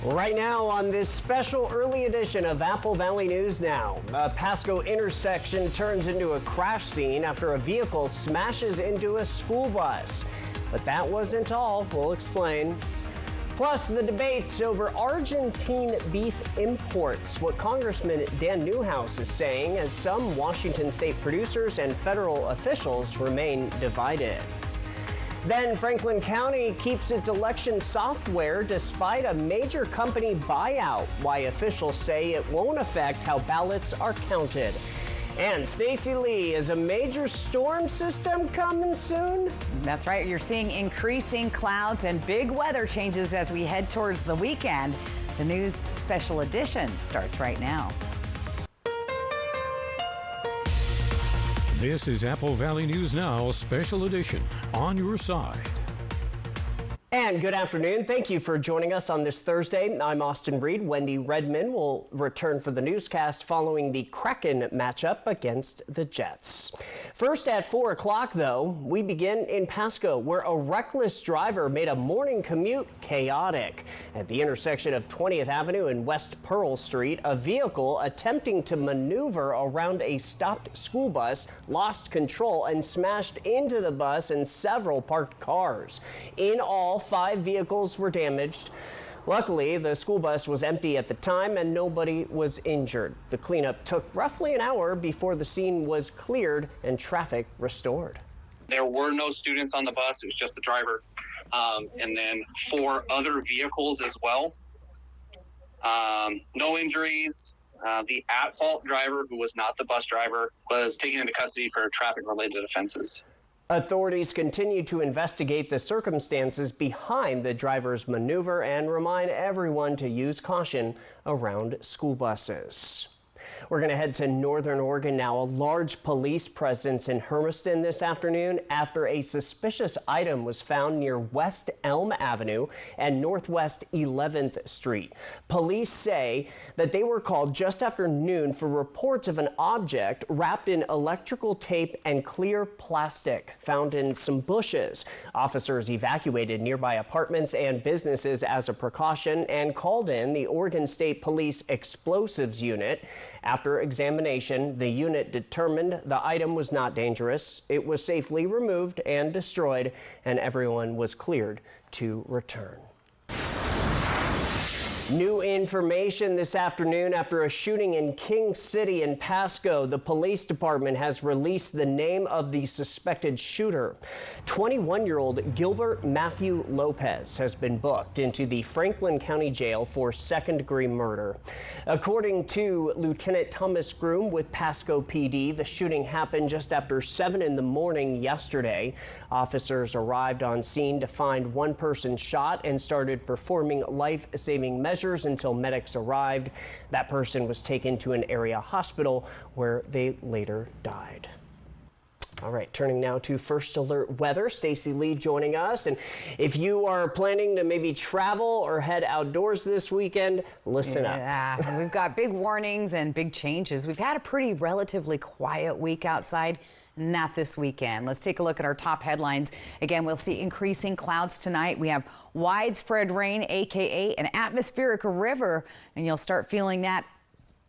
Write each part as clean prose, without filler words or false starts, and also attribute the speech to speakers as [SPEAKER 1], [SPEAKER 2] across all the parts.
[SPEAKER 1] Right now on this special early edition of Apple Valley News Now, a Pasco intersection turns into a crash scene after a vehicle smashes into a school bus. But that wasn't all. We'll explain. Plus, the debates over Argentine beef imports, what Congressman Dan Newhouse is saying as some Washington state producers and federal officials remain divided. Then Franklin County keeps its election software despite a major company buyout, why officials say it won't affect how ballots are counted. And Stacy Lee, is a major storm system coming soon?
[SPEAKER 2] That's right. You're seeing increasing clouds and big weather changes as we head towards the weekend. The news special edition starts right now.
[SPEAKER 3] This is Apple Valley News Now, special edition, on your side.
[SPEAKER 1] And good afternoon. Thank you for joining us on this Thursday. I'm Austin Reed. Wendy Redman will return for the newscast following the Kraken matchup against the Jets. First at 4 o'clock, though, we begin in Pasco, where a reckless driver made a morning commute chaotic. At the intersection of 20th Avenue and West Pearl Street, a vehicle attempting to maneuver around a stopped school bus lost control and smashed into the bus and several parked cars. In all, 5 vehicles were damaged. Luckily, the school bus was empty at the time and nobody was injured. The cleanup took roughly an hour before the scene was cleared and traffic restored.
[SPEAKER 4] There were no students on the bus. It was just the driver. And then 4 other vehicles as well. No injuries. The at-fault driver, who was not the bus driver, was taken into custody for traffic-related offenses.
[SPEAKER 1] Authorities continue to investigate the circumstances behind the driver's maneuver and remind everyone to use caution around school buses. We're going to head to Northern Oregon now. A large police presence in Hermiston this afternoon after a suspicious item was found near West Elm Avenue and Northwest 11th Street. Police say that they were called just after noon for reports of an object wrapped in electrical tape and clear plastic found in some bushes. Officers evacuated nearby apartments and businesses as a precaution and called in the Oregon State Police Explosives Unit. After examination, the unit determined the item was not dangerous. It was safely removed and destroyed, and everyone was cleared to return. New information this afternoon after a shooting in King City in Pasco. The police department has released the name of the suspected shooter. 21-year-old Gilbert Matthew Lopez has been booked into the Franklin County Jail for second-degree murder. According to Lieutenant Thomas Groom with Pasco PD, the shooting happened just after 7 in the morning yesterday. Officers arrived on scene to find one person shot and started performing life-saving measures until medics arrived. That person was taken to an area hospital where they later died. All right, turning now to First Alert Weather. Stacy Lee joining us. And if you are planning to maybe travel or head outdoors this weekend, listen up.
[SPEAKER 2] Yeah, we've got big warnings and big changes. We've had a pretty relatively quiet week outside. Not this weekend. Let's take a look at our top headlines. Again, we'll see increasing clouds tonight. We have widespread rain, aka an atmospheric river, and you'll start feeling that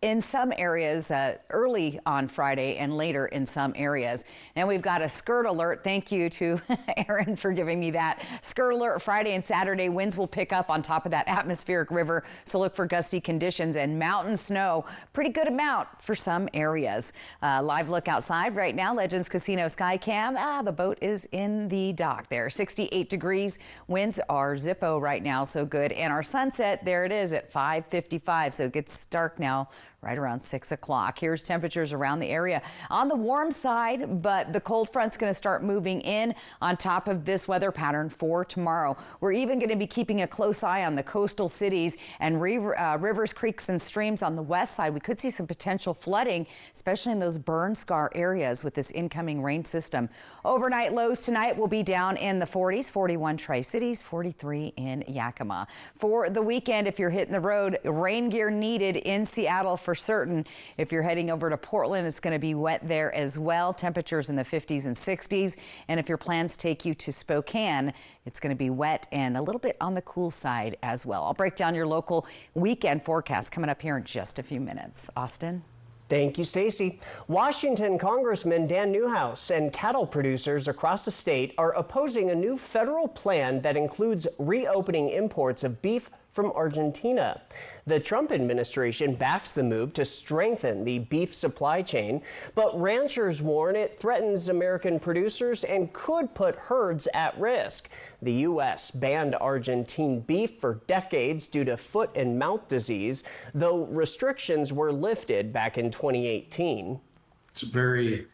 [SPEAKER 2] in some areas early on Friday and later in some areas. And we've got a skirt alert. Thank you to Aaron for giving me that. Skirt alert Friday and Saturday. Winds will pick up on top of that atmospheric river. So look for gusty conditions and mountain snow. Pretty good amount for some areas. Live look outside right now. Legends Casino Skycam. The boat is in the dock there. 68 degrees. Winds are Zippo right now. So good. And our sunset, there it is at 5:55. So it gets dark now right around 6 o'clock. Here's temperatures around the area. On the warm side, but the cold front's going to start moving in on top of this weather pattern for tomorrow. We're even going to be keeping a close eye on the coastal cities and rivers, creeks, and streams on the west side. We could see some potential flooding, especially in those burn scar areas with this incoming rain system. Overnight lows tonight will be down in the 40s, 41 Tri-Cities, 43 in Yakima. For the weekend, if you're hitting the road, rain gear needed in Seattle for certain. If you're heading over to Portland, it's going to be wet there as well. Temperatures in the 50s and 60s. And if your plans take you to Spokane, it's going to be wet and a little bit on the cool side as well. I'll break down your local weekend forecast coming up here in just a few minutes. Austin?
[SPEAKER 1] Thank you, Stacy. Washington Congressman Dan Newhouse and cattle producers across the state are opposing a new federal plan that includes reopening imports of beef from Argentina. The Trump administration backs the move to strengthen the beef supply chain, but ranchers warn it threatens American producers and could put herds at risk. The U.S. banned Argentine beef for decades due to foot and mouth disease, though restrictions were lifted back in 2018.
[SPEAKER 5] It's very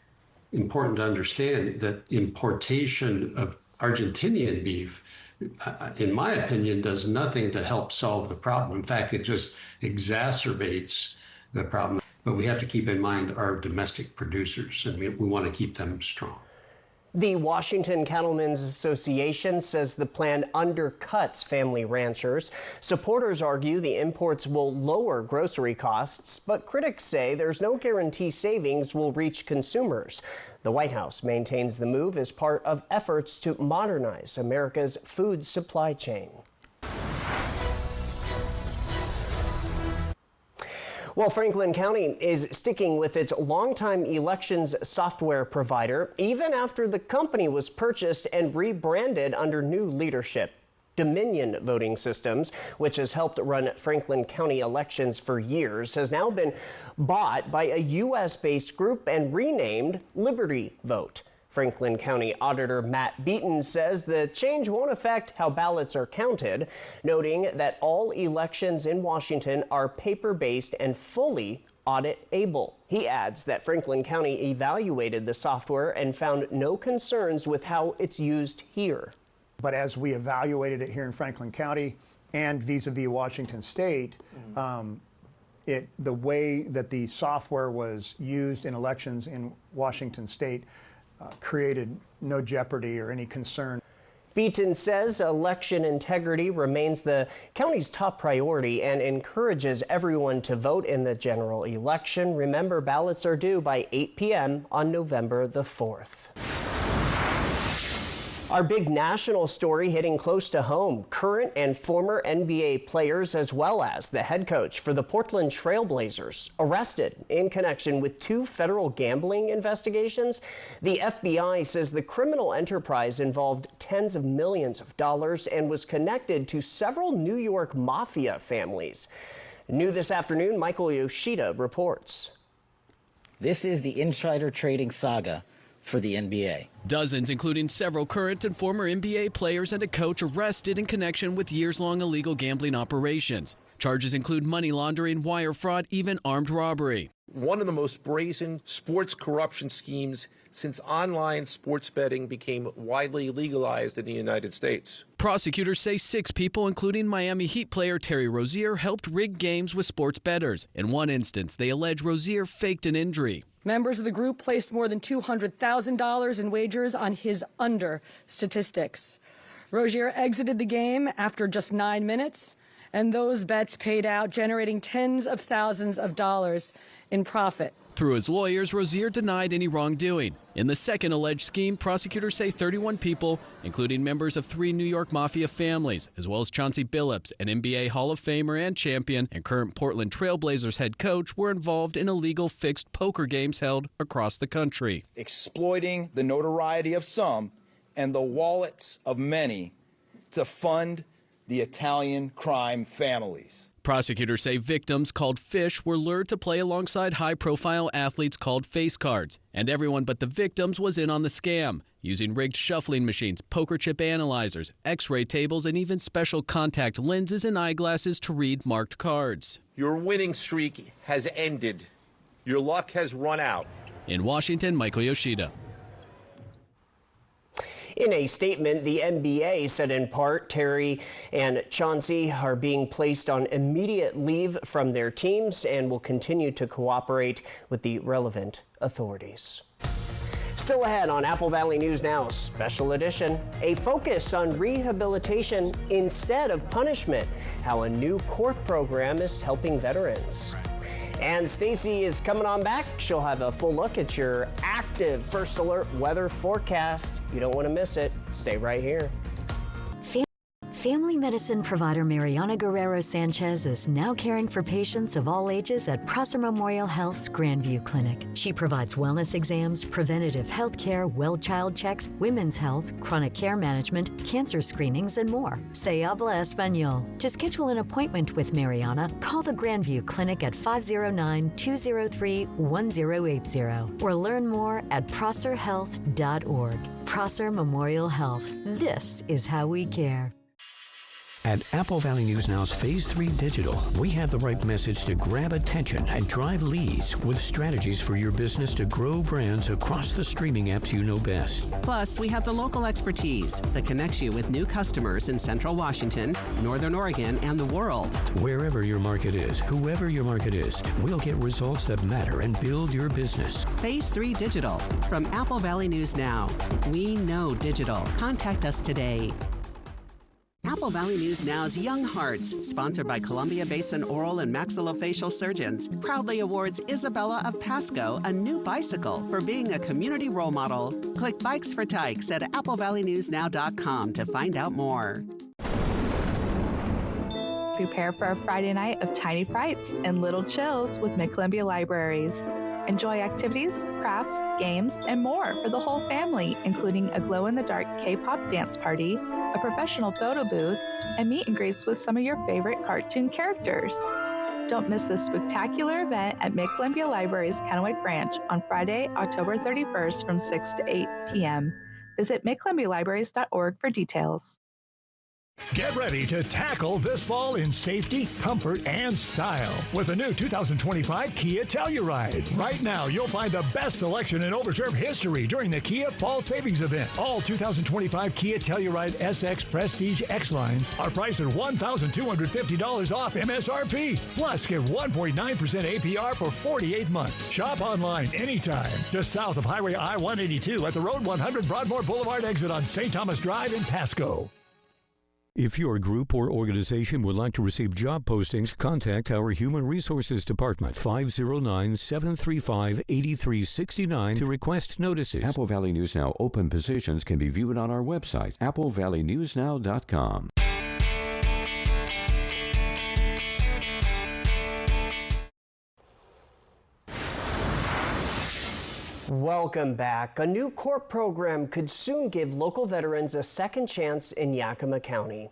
[SPEAKER 5] important to understand that importation of Argentinian beef, in my opinion, does nothing to help solve the problem. In fact, it just exacerbates the problem. But we have to keep in mind our domestic producers, and we want to keep them strong.
[SPEAKER 1] The Washington Cattlemen's Association says the plan undercuts family ranchers. Supporters argue the imports will lower grocery costs, but critics say there's no guarantee savings will reach consumers. The White House maintains the move is part of efforts to modernize America's food supply chain. Well, Franklin County is sticking with its longtime elections software provider, even after the company was purchased and rebranded under new leadership. Dominion Voting Systems, which has helped run Franklin County elections for years, has now been bought by a U.S.-based group and renamed Liberty Vote. Franklin County Auditor Matt Beaton says the change won't affect how ballots are counted, noting that all elections in Washington are paper-based and fully audit-able. He adds that Franklin County evaluated the software and found no concerns with how it's used here.
[SPEAKER 6] But as we evaluated it here in Franklin County and vis-a-vis Washington State, the way that the software was used in elections in Washington State created no jeopardy or any concern.
[SPEAKER 1] Beaton says election integrity remains the county's top priority and encourages everyone to vote in the general election. Remember, ballots are due by 8 p.m. on November the 4th. Our big national story hitting close to home. Current and former NBA players, as well as the head coach for the Portland Trail Blazers, arrested in connection with 2 federal gambling investigations. The FBI says the criminal enterprise involved tens of millions of dollars and was connected to several New York mafia families. New this afternoon, Michael Yoshida reports.
[SPEAKER 7] This is the insider trading saga for the NBA.
[SPEAKER 8] Dozens, including several current and former NBA players and a coach, arrested in connection with years-long illegal gambling operations. Charges include money laundering, wire fraud, even armed robbery.
[SPEAKER 9] One of the most brazen sports corruption schemes since online sports betting became widely legalized in the United States.
[SPEAKER 8] Prosecutors say 6 people, including Miami Heat player Terry Rozier, helped rig games with sports bettors. In one instance, they allege Rozier faked an injury.
[SPEAKER 10] Members of the group placed more than $200,000 in wagers on his under statistics. Rozier exited the game after just 9 minutes, and those bets paid out, generating tens of thousands of dollars in profit.
[SPEAKER 8] Through his lawyers, Rozier denied any wrongdoing. In the second alleged scheme, prosecutors say 31 people, including members of 3 New York Mafia families, as well as Chauncey Billups, an NBA Hall of Famer and champion, and current Portland Trail Blazers head coach, were involved in illegal fixed poker games held across the country.
[SPEAKER 11] Exploiting the notoriety of some and the wallets of many to fund the Italian crime families.
[SPEAKER 8] Prosecutors say victims, called Fish, were lured to play alongside high-profile athletes called face cards, and everyone but the victims was in on the scam, using rigged shuffling machines, poker chip analyzers, x-ray tables, and even special contact lenses and eyeglasses to read marked cards.
[SPEAKER 9] Your winning streak has ended. Your luck has run out.
[SPEAKER 8] In Washington, Michael Yoshida.
[SPEAKER 1] In a statement, the NBA said in part Terry and Chauncey are being placed on immediate leave from their teams and will continue to cooperate with the relevant authorities. Still ahead on Apple Valley News Now Special Edition, a focus on rehabilitation instead of punishment, how a new court program is helping veterans. And Stacy is coming on back. She'll have a full look at your active First Alert weather forecast. You don't want to miss it. Stay right here.
[SPEAKER 12] Family medicine provider Mariana Guerrero Sanchez is now caring for patients of all ages at Prosser Memorial Health's Grandview Clinic. She provides wellness exams, preventative health care, well child checks, women's health, chronic care management, cancer screenings, and more. Se habla español. To schedule an appointment with Mariana, call the Grandview Clinic at 509-203-1080 or learn more at prosserhealth.org. Prosser Memorial Health. This is how we care.
[SPEAKER 3] At Apple Valley News Now's Phase 3 Digital, we have the right message to grab attention and drive leads with strategies for your business to grow brands across the streaming apps you know best.
[SPEAKER 13] Plus, we have the local expertise that connects you with new customers in Central Washington, Northern Oregon, and the world.
[SPEAKER 3] Wherever your market is, whoever your market is, we'll get results that matter and build your business.
[SPEAKER 13] Phase 3 Digital from Apple Valley News Now. We know digital. Contact us today. Apple Valley News Now's Young Hearts, sponsored by Columbia Basin Oral and Maxillofacial Surgeons, proudly awards Isabella of Pasco a new bicycle for being a community role model. Click Bikes for Tykes at applevalleynewsnow.com to find out more.
[SPEAKER 14] Prepare for a Friday night of tiny frights and little chills with McColumbia Libraries. Enjoy activities, crafts, games, and more for the whole family, including a glow-in-the-dark K-pop dance party, a professional photo booth, and meet and greets with some of your favorite cartoon characters. Don't miss this spectacular event at McColumbia Library's Kennewick Branch on Friday, October 31st from 6 to 8 p.m. Visit mccolumbialibraries.org for details.
[SPEAKER 15] Get ready to tackle this fall in safety, comfort, and style with the new 2025 Kia Telluride. Right now, you'll find the best selection in Overserve history during the Kia Fall Savings Event. All 2025 Kia Telluride SX Prestige X-Lines are priced at $1,250 off MSRP. Plus, get 1.9% APR for 48 months. Shop online anytime. Just south of Highway I-182 at the Road 100 Broadmoor Boulevard exit on St. Thomas Drive in Pasco.
[SPEAKER 3] If your group or organization would like to receive job postings, contact our Human Resources Department, 509-735-8369 to request notices.
[SPEAKER 16] Apple Valley News Now open positions can be viewed on our website, applevalleynewsnow.com.
[SPEAKER 1] Welcome back. A new court program could soon give local veterans a second chance in Yakima County.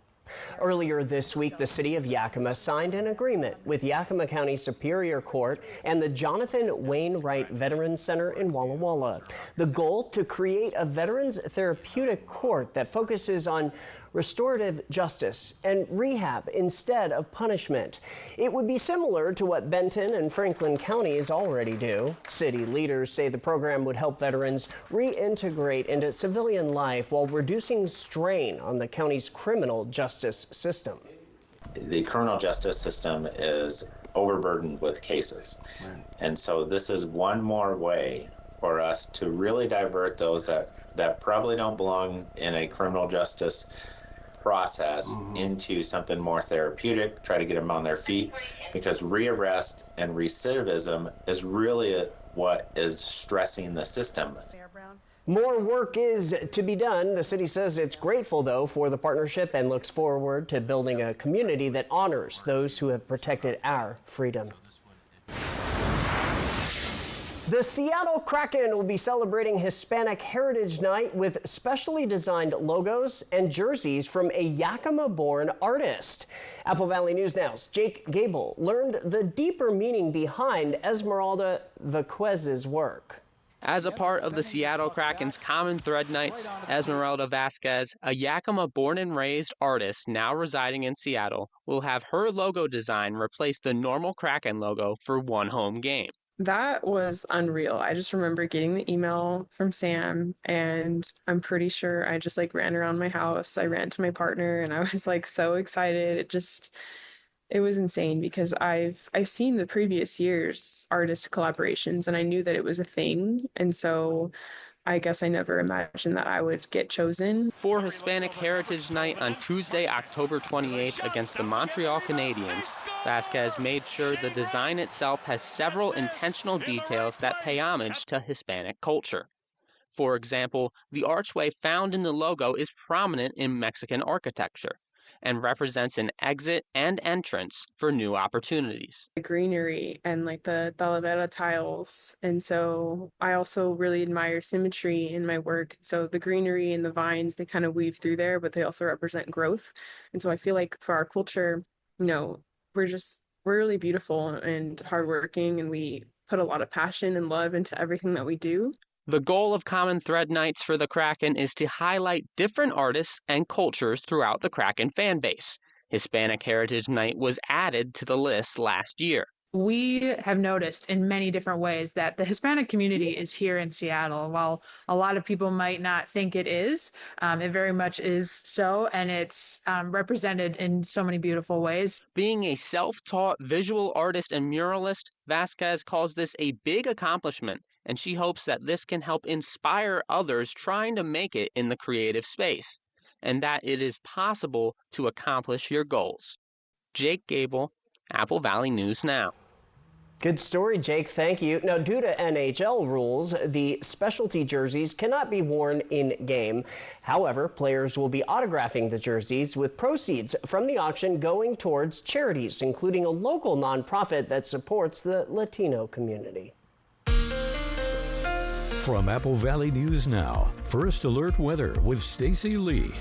[SPEAKER 1] Earlier this week, the city of Yakima signed an agreement with Yakima County Superior Court and the Jonathan Wainwright Veterans Center in Walla Walla. The goal, to create a veterans therapeutic court that focuses on restorative justice and rehab instead of punishment. It would be similar to what Benton and Franklin counties already do. City leaders say the program would help veterans reintegrate into civilian life while reducing strain on the county's criminal justice system.
[SPEAKER 17] The criminal justice system is overburdened with cases. And so this is one more way for us to really divert those that probably don't belong in a criminal justice process into something more therapeutic, try to get them on their feet, because rearrest and recidivism is really what is stressing the system.
[SPEAKER 1] More work is to be done. The city says it's grateful, though, for the partnership and looks forward to building a community that honors those who have protected our freedom. The Seattle Kraken will be celebrating Hispanic Heritage Night with specially designed logos and jerseys from a Yakima-born artist. Apple Valley News Now's Jake Gable learned the deeper meaning behind Esmeralda Vasquez's work.
[SPEAKER 18] As a part of the Seattle Kraken's Common Thread Nights, Esmeralda Vasquez, a Yakima born and raised artist now residing in Seattle, will have her logo design replace the normal Kraken logo for one home game.
[SPEAKER 19] That was unreal. I just remember getting the email from Sam, and I'm pretty sure I just ran around my house. I ran to my partner and I was so excited. It was insane because I've seen the previous year's artist collaborations and I knew that it was a thing. And so I guess I never imagined that I would get chosen.
[SPEAKER 18] For Hispanic Heritage Night on Tuesday, October 28th against the Montreal Canadiens, Vasquez made sure the design itself has several intentional details that pay homage to Hispanic culture. For example, the archway found in the logo is prominent in Mexican architecture and represents an exit and entrance for new opportunities.
[SPEAKER 19] The greenery and like the Talavera tiles. And so I also really admire symmetry in my work. So the greenery and the vines, they kind of weave through there, but they also represent growth. And so I feel like for our culture, we're really beautiful and hardworking, and we put a lot of passion and love into everything that we do.
[SPEAKER 18] The goal of Common Thread Nights for the Kraken is to highlight different artists and cultures throughout the Kraken fan base. Hispanic Heritage Night was added to the list last year.
[SPEAKER 20] We have noticed in many different ways that the Hispanic community is here in Seattle. While a lot of people might not think it is, it very much is so, and it's represented in so many beautiful ways.
[SPEAKER 18] Being a self-taught visual artist and muralist, Vasquez calls this a big accomplishment, and she hopes that this can help inspire others trying to make it in the creative space, and that it is possible to accomplish your goals. Jake Gable, Apple Valley News Now.
[SPEAKER 1] Good story, Jake. Thank you. Now, due to NHL rules, the specialty jerseys cannot be worn in-game. However, players will be autographing the jerseys with proceeds from the auction going towards charities, including a local nonprofit that supports the Latino community.
[SPEAKER 3] From Apple Valley News Now, First Alert Weather with Stacy Lee.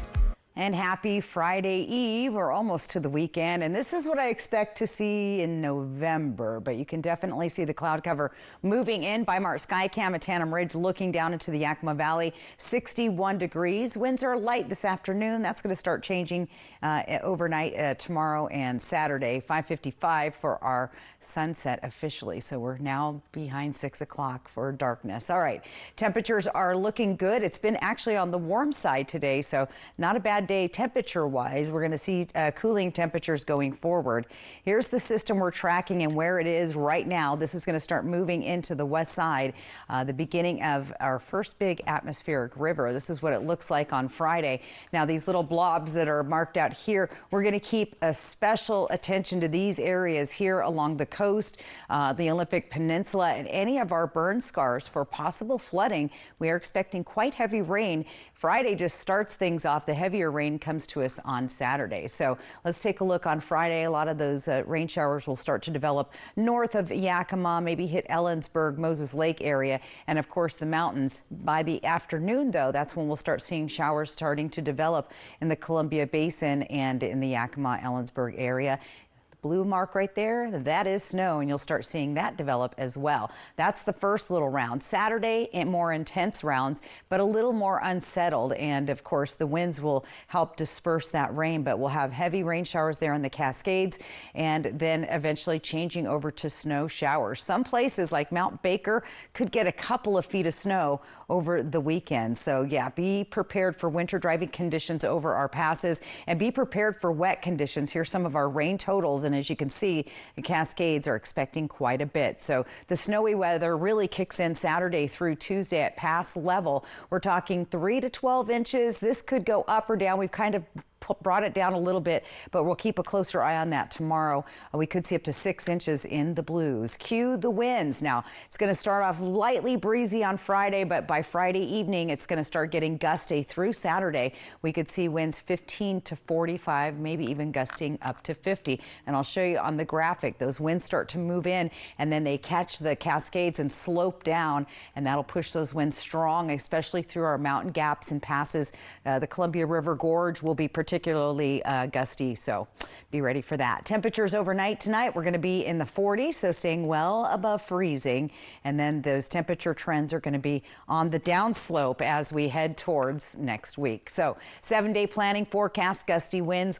[SPEAKER 2] And happy Friday Eve. We're almost to the weekend, and this is what I expect to see in November, but you can definitely see the cloud cover moving in. By Mart Skycam at Tannum Ridge, looking down into the Yakima Valley, 61 degrees. Winds are light this afternoon. That's going to start changing overnight tomorrow and Saturday. 5:55 for our sunset officially, so we're now behind 6 o'clock for darkness. All right, temperatures are looking good. It's been actually on the warm side today, so not a bad day temperature wise. We're going to see cooling temperatures going forward. Here's the system we're tracking and where it is right now. This is going to start moving into the west side, the beginning of our first big atmospheric river. This is what it looks like on Friday. Now, these little blobs that are marked out here, we're going to keep a special attention to these areas here along the coast, the Olympic Peninsula, and any of our burn scars for possible flooding. We are expecting quite heavy rain. Friday just starts things off. The heavier rain comes to us on Saturday. So let's take a look on Friday. A lot of those rain showers will start to develop north of Yakima, maybe hit Ellensburg, Moses Lake area, and of course the mountains. By the afternoon, though, that's when we'll start seeing showers starting to develop in the Columbia Basin and in the Yakima, Ellensburg area. Blue mark right there, that is snow, and you'll start seeing that develop as well. That's the first little round. Saturday, more intense rounds, but a little more unsettled. And of course, the winds will help disperse that rain, but we'll have heavy rain showers there in the Cascades, and then eventually changing over to snow showers. Some places like Mount Baker could get a couple of feet of snow over the weekend. So yeah, be prepared for winter driving conditions over our passes, and be prepared for wet conditions. Here's some of our rain totals. And as you can see, the Cascades are expecting quite a bit. So the snowy weather really kicks in Saturday through Tuesday at pass level. We're talking 3 to 12 inches. This could go up or down. We've kind of brought it down a little bit, but we'll keep a closer eye on that tomorrow. We could see up to 6 inches in the blues. Cue the winds. Now, it's going to start off lightly breezy on Friday, but by Friday evening, it's going to start getting gusty through Saturday. We could see winds 15 to 45, maybe even gusting up to 50. And I'll show you on the graphic, those winds start to move in, and then they catch the Cascades and slope down, and that'll push those winds strong, especially through our mountain gaps and passes. The Columbia River Gorge will be particularly gusty, so be ready for that. Temperatures overnight tonight, we're going to be in the 40s, so staying well above freezing. And then those temperature trends are going to be on the downslope as we head towards next week. So 7-day planning forecast, gusty winds,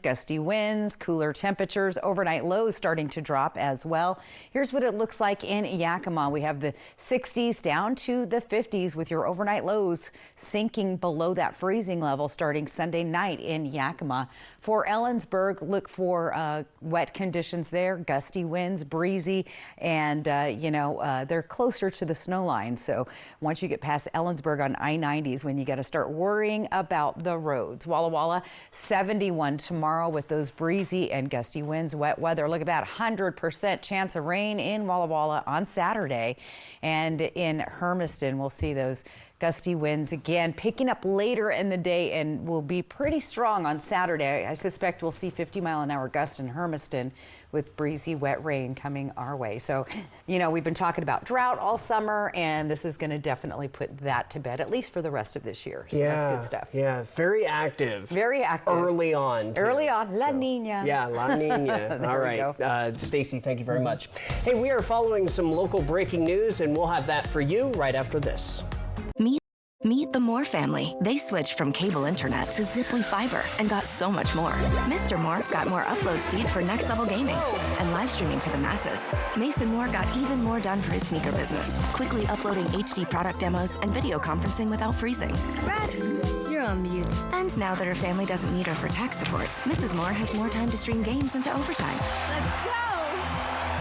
[SPEAKER 2] cooler temperatures, overnight lows starting to drop as well. Here's what it looks like in Yakima. We have the 60s down to the 50s with your overnight lows sinking below that freezing level starting Sunday night in Yakima. Yakima. For Ellensburg, look for wet conditions there, gusty winds, breezy, and they're closer to the snow line. So once you get past Ellensburg on I-90 is when you got to start worrying about the roads. Walla Walla, 71 tomorrow with those breezy and gusty winds, wet weather. Look at that, 100% chance of rain in Walla Walla on Saturday. And in Hermiston, we'll see those gusty winds again picking up later in the day and will be pretty strong on Saturday. I suspect we'll see 50-mile-an-hour gusts in Hermiston with breezy, wet rain coming our way. So, we've been talking about drought all summer, and this is going to definitely put that to bed, at least for the rest of this year. So that's good stuff.
[SPEAKER 1] Yeah, very active.
[SPEAKER 2] Very active.
[SPEAKER 1] Early on.
[SPEAKER 2] Early on. La Nina.
[SPEAKER 1] Yeah, La Nina. All right. Stacy, thank you very much. Hey, we are following some local breaking news, and we'll have that for you right after this.
[SPEAKER 21] Meet the Moore family. They switched from cable internet to Ziply Fiber and got so much more. Mr. Moore got more upload speed for next level gaming and live streaming to the masses. Mason Moore got even more done for his sneaker business, quickly uploading HD product demos and video conferencing without freezing.
[SPEAKER 22] Brad, you're on mute.
[SPEAKER 21] And now that her family doesn't need her for tech support, Mrs. Moore has more time to stream games into overtime.
[SPEAKER 22] Let's go!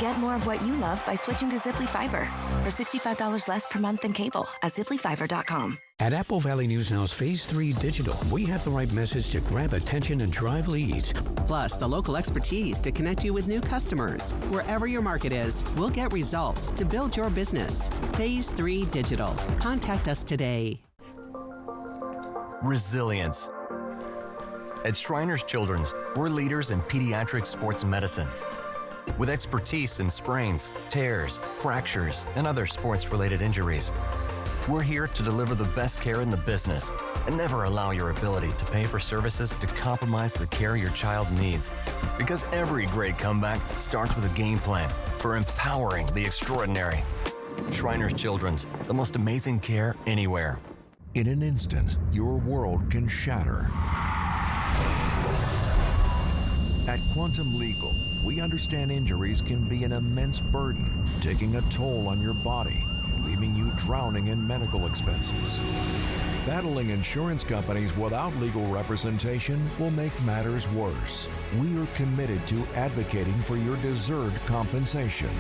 [SPEAKER 21] Get more of what you love by switching to Ziply Fiber for $65 less per month than cable at ziplyfiber.com.
[SPEAKER 3] At Apple Valley News Now's Phase 3 Digital, we have the right message to grab attention and drive leads.
[SPEAKER 13] Plus, the local expertise to connect you with new customers. Wherever your market is, we'll get results to build your business. Phase 3 Digital. Contact us today.
[SPEAKER 23] Resilience. At Shriners Children's, we're leaders in pediatric sports medicine. With expertise in sprains, tears, fractures, and other sports-related injuries. We're here to deliver the best care in the business and never allow your ability to pay for services to compromise the care your child needs. Because every great comeback starts with a game plan for empowering the extraordinary. Shriners Children's, the most amazing care anywhere.
[SPEAKER 24] In an instant, your world can shatter. At Quantum Legal, we understand injuries can be an immense burden, taking a toll on your body and leaving you drowning in medical expenses. Battling insurance companies without legal representation will make matters worse. We are committed to advocating for your deserved compensation.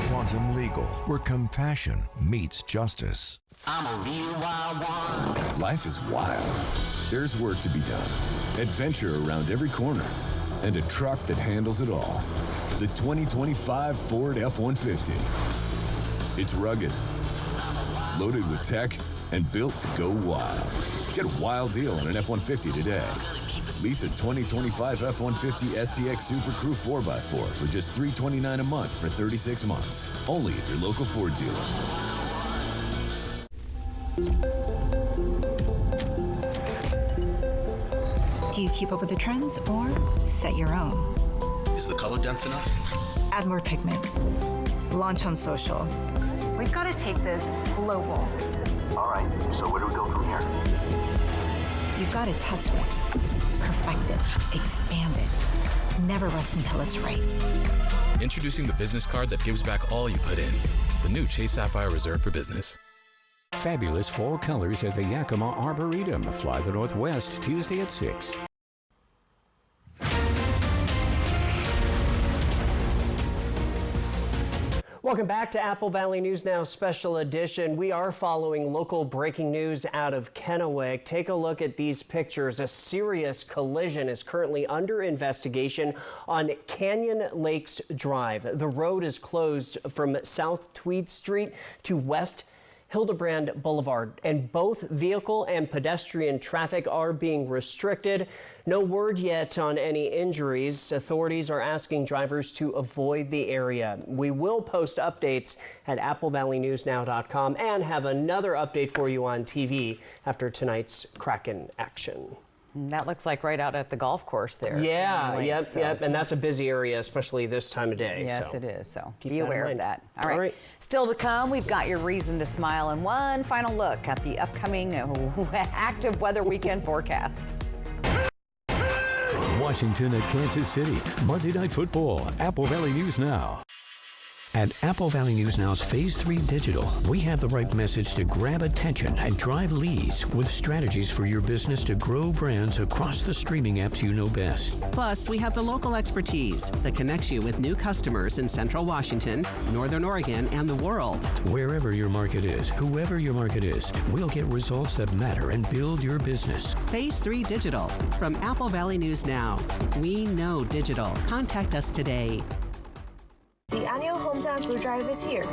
[SPEAKER 24] Quantum Legal, where compassion meets justice.
[SPEAKER 25] I'm a real wild one. Life is wild. There's work to be done. Adventure around every corner. And a truck that handles it all. The 2025 Ford F-150. It's rugged, loaded with tech, and built to go wild. Get a wild deal on an F-150 today. Lease a 2025 F-150 STX Super Crew 4x4 for just $329 a month for 36 months. Only at your local Ford dealer.
[SPEAKER 26] Do you keep up with the trends or set your own?
[SPEAKER 27] Is the color dense enough?
[SPEAKER 26] Add more pigment. Launch on social.
[SPEAKER 22] We've got to take this global.
[SPEAKER 27] All right, so where do we go from here?
[SPEAKER 26] You've got to test it, perfect it, expand it. Never rest until it's right.
[SPEAKER 28] Introducing the business card that gives back all you put in. The new Chase Sapphire Reserve for Business.
[SPEAKER 3] Fabulous fall colors at the Yakima Arboretum. Fly the Northwest Tuesday at 6.
[SPEAKER 1] Welcome back to Apple Valley News Now Special Edition. We are following local breaking news out of Kennewick. Take a look at these pictures. A serious collision is currently under investigation on Canyon Lakes Drive. The road is closed from South Tweed Street to West Hildebrand Boulevard, and both vehicle and pedestrian traffic are being restricted. No word yet on any injuries. Authorities are asking drivers to avoid the area. We will post updates at applevalleynewsnow.com and have another update for you on TV after tonight's Kraken action.
[SPEAKER 2] That looks like right out at the golf course there.
[SPEAKER 1] Yeah,
[SPEAKER 2] Lake,
[SPEAKER 1] yep. And that's a busy area, especially this time of day.
[SPEAKER 2] Yes,
[SPEAKER 1] so
[SPEAKER 2] it is. So
[SPEAKER 1] keep
[SPEAKER 2] be
[SPEAKER 1] that
[SPEAKER 2] aware
[SPEAKER 1] in
[SPEAKER 2] of
[SPEAKER 1] mind.
[SPEAKER 2] that. All right. Still to come, we've got your reason to smile and one final look at the upcoming active weather weekend forecast.
[SPEAKER 3] Washington at Kansas City. Monday Night Football. Apple Valley News Now. At Apple Valley News Now's Phase 3 Digital, we have the right message to grab attention and drive leads with strategies for your business to grow brands across the streaming apps you know best.
[SPEAKER 13] Plus, we have the local expertise that connects you with new customers in Central Washington, Northern Oregon, and the world.
[SPEAKER 3] Wherever your market is, whoever your market is, we'll get results that matter and build your business.
[SPEAKER 13] Phase 3 Digital from Apple Valley News Now. We know digital. Contact us today.
[SPEAKER 4] The annual Hometown Food Drive is here,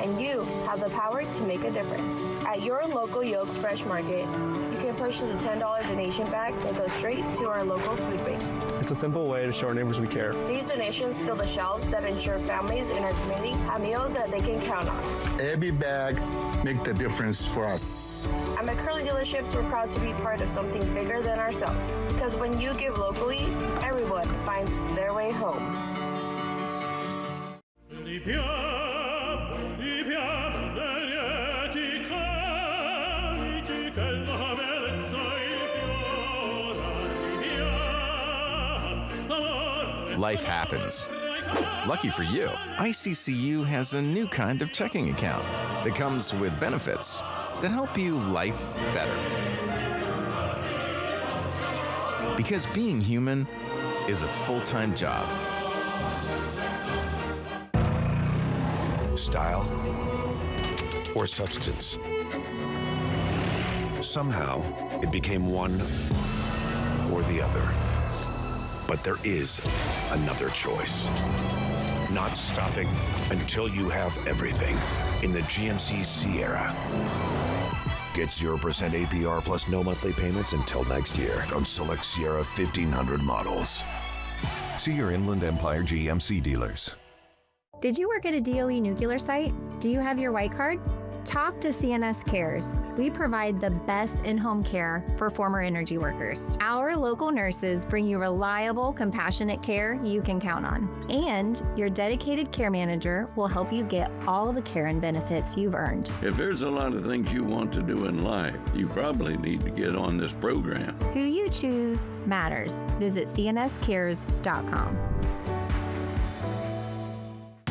[SPEAKER 4] and you have the power to make a difference. At your local Yolks Fresh Market, you can purchase a $10 donation bag that goes straight to our local food banks.
[SPEAKER 5] It's a simple way to show our neighbors we care.
[SPEAKER 4] These donations fill the shelves that ensure families in our community have meals that they can count on.
[SPEAKER 6] Every bag makes the difference for us.
[SPEAKER 4] At McCurley Dealerships, we're proud to be part of something bigger than ourselves, because when you give locally, everyone finds their way home.
[SPEAKER 7] Life happens. Lucky for you, ICCU has a new kind of checking account that comes with benefits that help you life better. Because being human is a full-time job.
[SPEAKER 24] Style or substance. Somehow, it became one or the other. But there is another choice. Not stopping until you have everything in the GMC Sierra. Get 0% APR plus no monthly payments until next year on select Sierra 1500 models. See your Inland Empire GMC dealers.
[SPEAKER 8] Did you work at a DOE nuclear site? Do you have your white card? Talk to CNS Cares. We provide the best in-home care for former energy workers. Our local nurses bring you reliable, compassionate care you can count on. And your dedicated care manager will help you get all the care and benefits you've earned.
[SPEAKER 9] If there's a lot of things you want to do in life, you probably need to get on this program.
[SPEAKER 8] Who you choose matters. Visit cnscares.com.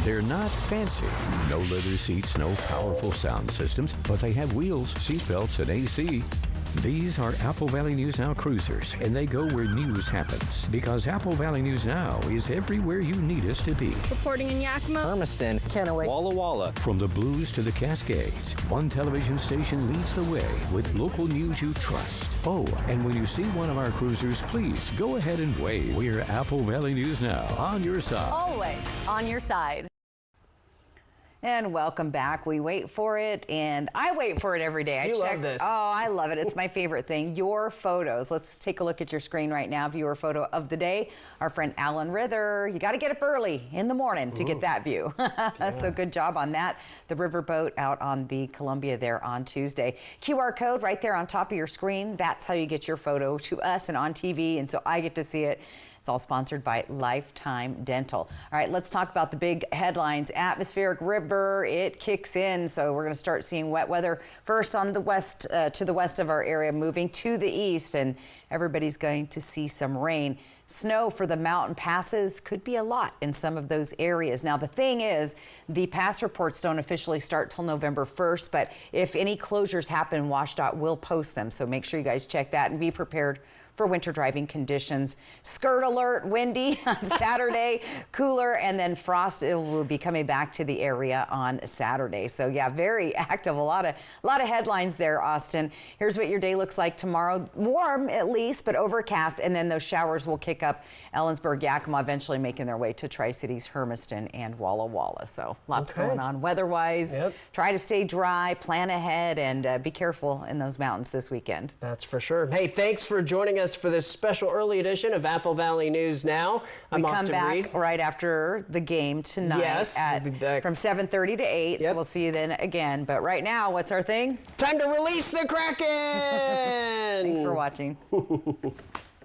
[SPEAKER 3] They're not fancy. No leather seats, no powerful sound systems, but they have wheels, seat belts, and AC. These are Apple Valley News Now cruisers, and they go where news happens. Because Apple Valley News Now is everywhere you need us to be.
[SPEAKER 10] Reporting in Yakima,
[SPEAKER 11] Hermiston, Kennewick, Walla Walla.
[SPEAKER 3] From the Blues to the Cascades, one television station leads the way with local news you trust. Oh, and when you see one of our cruisers, please go ahead and wave. We're Apple Valley News Now, on your side.
[SPEAKER 2] Always on your side. And welcome back. We wait for it, and I wait for it every day.
[SPEAKER 1] You love this.
[SPEAKER 2] Oh, I love it. It's my favorite thing. Your photos. Let's take a look at your screen right now. Viewer photo of the day. Our friend Alan Rither. You got to get up early in the morning to get that view. So good job on that. The riverboat out on the Columbia there on Tuesday. QR code right there on top of your screen. That's how you get your photo to us and on TV, and so I get to see it. It's all sponsored by Lifetime Dental. All right, let's talk about the big headlines. Atmospheric river, it kicks in. So we're going to start seeing wet weather first on the west, to the west of our area, moving to the east, and everybody's going to see some rain. Snow for the mountain passes could be a lot in some of those areas. Now, the thing is, the pass reports don't officially start till November 1st, but if any closures happen, WashDOT will post them. So make sure you guys check that and be prepared for winter driving conditions. Skirt alert, windy on Saturday, cooler, and then frost will be coming back to the area on Saturday. So yeah, very active. A lot of headlines there, Austin. Here's what your day looks like tomorrow. Warm at least, but overcast, and then those showers will kick up Ellensburg, Yakima, eventually making their way to Tri-Cities, Hermiston, and Walla Walla. So lots going on weather-wise. Yep. Try to stay dry, plan ahead, and be careful in those mountains this weekend.
[SPEAKER 1] That's for sure. Hey, thanks for joining us for this special early edition of Apple Valley News Now. I'm
[SPEAKER 2] Austin
[SPEAKER 1] Reed.
[SPEAKER 2] We come back right after the game tonight.
[SPEAKER 1] Yes,
[SPEAKER 2] we'll be back from 7:30 to 8. Yep. So we'll see you then again. But right now, what's our thing?
[SPEAKER 1] Time to release the Kraken!
[SPEAKER 2] Thanks for watching.